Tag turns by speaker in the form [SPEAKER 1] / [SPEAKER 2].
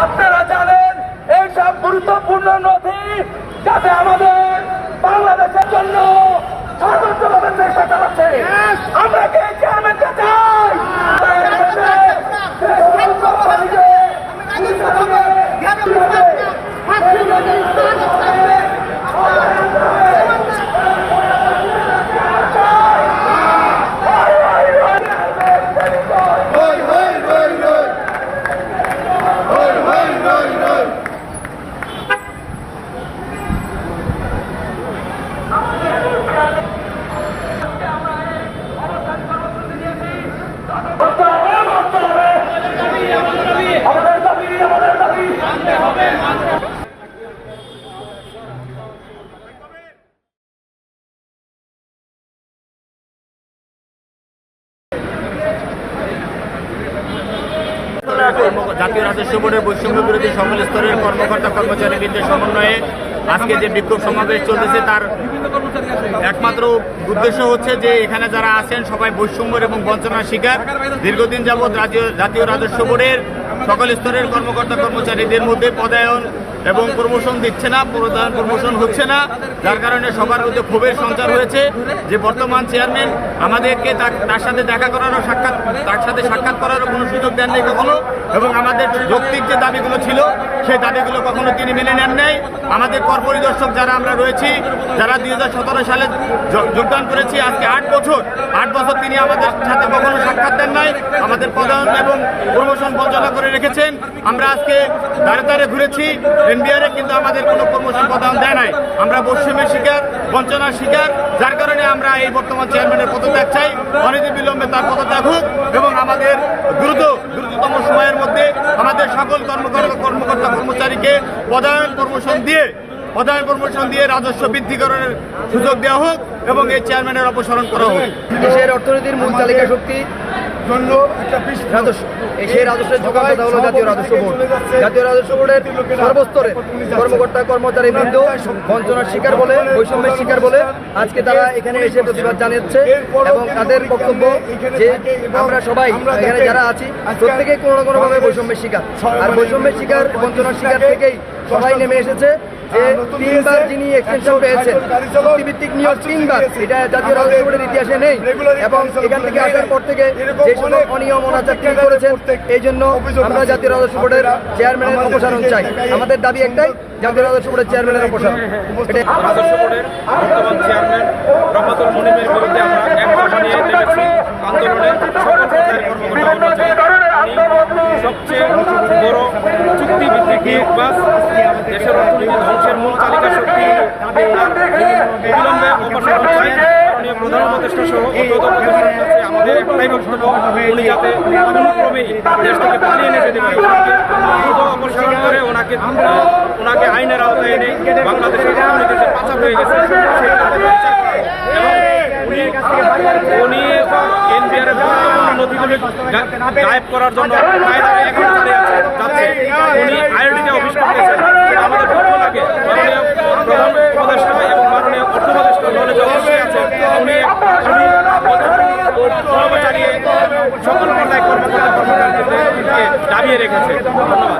[SPEAKER 1] আপনারা জানেন এইসব গুরুত্বপূর্ণ নথি যাতে আমাদের বাংলাদেশের জন্য সর্বোচ্চভাবে চেষ্টা চালাচ্ছে। আমরা কি চেয়ারম্যানকে চাই?
[SPEAKER 2] জাতীয় রাজস্ব বোর্ডের বৈষম্য বিরোধী সকল স্তরের কর্মকর্তা কর্মচারীবৃন্দের সমন্বয়ে আজকে যে বিক্ষোভ সমাবেশ চলতেছে তার একমাত্র উদ্দেশ্য হচ্ছে যে এখানে যারা আছেন সবাই বৈষম্যের এবং বঞ্চনার শিকার। দীর্ঘদিন যাবৎ জাতীয় রাজস্ব বোর্ডের সকল স্তরের কর্মকর্তা কর্মচারীদের মধ্যে পদায়ন এবং প্রমোশন দিচ্ছে না, প্রমোশন হচ্ছে না, যার কারণে সবার মধ্যে ক্ষোভের সঞ্চার হয়েছে যে বর্তমান চেয়ারম্যান আমাদেরকে তার সাথে দেখা করারও সাক্ষাৎ করারও কোনো সুযোগ দেন নাই কখনো, এবং আমাদের যৌক্তিক যে দাবিগুলো ছিল সেই দাবিগুলো কখনো তিনি মেনে নেন নাই। আমাদের কর পরিদর্শক যারা আমরা রয়েছি, যারা 2017 সালে যোগদান করেছি, আজকে 8 বছর তিনি আমাদের সাথে কখনো সাক্ষাৎ দেন নাই, আমাদের পদায়ন এবং প্রমোশন বঞ্চনা করে রেখেছেন। আমরা আজকে দাঁড়ে দাঁড়ে ঘুরেছি এনবিআরে, কিন্তু আমাদের কোনো প্রমোশন পদায়ন দেয় নাই। আমরা বৈষম্যের শিকার, বঞ্চনার শিকার, যার কারণে আমরা এই বর্তমান চেয়ারম্যানের পদত্যাগ চাই। অনতি বিলম্বে তার পদত্যাগ হোক এবং আমাদের দ্রুততম সময়ের মধ্যে আমাদের সকল কর্মকর্তা কর্মচারীকে পদায়ন প্রমোশন দিয়ে রাজস্ব বৃদ্ধিকরণের সুযোগ দেওয়া হোক এবং এই চেয়ারম্যানের অপসারণ করা হোক।
[SPEAKER 3] দেশের অর্থনীতির মূল তালিকা শক্তি জন্য রাজস্ব, সেই রাজস্বের যোগানদাতা হলো জাতীয় রাজস্ব বোর্ড। জাতীয় রাজস্ব বোর্ডের সর্বস্তরে কর্মকর্তা কর্মচারী বৃন্দ বঞ্চনার শিকার বলে, বৈষম্যের শিকার বলে আজকে তারা এখানে এসে প্রতিবাদ জানাচ্ছে এবং তাদের বক্তব্য যে আমরা সবাই এখানে যারা আছি প্রত্যেকেই কোনো না কোনোভাবে বৈষম্যের শিকার, আর বৈষম্যের শিকার, বঞ্চনার শিকার থেকেই সবাই নেমে এসেছে। যে 3বার যিনি এক্সটেনশন পেয়েছেন, চুক্তিভিত্তিক নিয়োগ 3বার, এটা জাতীয় রাজস্ব বোর্ডের ইতিহাসে নেই, এবং এখান থেকে আসার পর থেকে যে সকল অনিয়ম অনাচার তিনি করেছেন, এই জন্য আমরা জাতীয় রাজস্ব বোর্ডের চেয়ারম্যানের অপসারণ চাই। আমাদের দাবি একটাই, জাতীয় রাজস্ব বোর্ডের চেয়ারম্যানের অপসারণ।
[SPEAKER 4] রাজস্ব বোর্ডের বর্তমান চেয়ারম্যান রফাতুল মুনিমের বিরুদ্ধে আমরা এক দফা নিয়ে নেমেছি আন্দোলনে। সকল সরকারি কর্মকর্তা সবচেয়ে বড় চুক্তিভিত্তিক নিয়োগ বাস, দেশের অর্থনীতি ধ্বংসের মূল তালিকা শক্তি বিলম্বে অপসারণ চাই। মাননীয় প্রধান উপদেষ্টা সহ উপদেষ্টার কাছে আমাদের একটাই বক্তব্য, উনি যাতে কোনোক্রমেই দেশ থেকে পালিয়ে নিয়ে যেতে পারে, দ্রুত অপসারণ করে ওনাকে আইনের আওতায় এনে বাংলাদেশের অর্থনীতি যে পাচার হয়ে গেছে উনি এনবিআর গুরুত্বপূর্ণ নথিগুলি গায়েব করার জন্য যাচ্ছে। উনি আইআরডিতে অফিস করতেছেন, আমাদের পক্ষ লাগে মাননীয় প্রধান উপদেষ্টা এবং মাননীয় অর্থ উপদেষ্টা নলেজ অবশ্যই আছে, উনি কর্মচারী সকল পর্যায়ে কর্মকর্তা কর্মচারীদেরকে দাবিয়ে রেখেছে। ধন্যবাদ।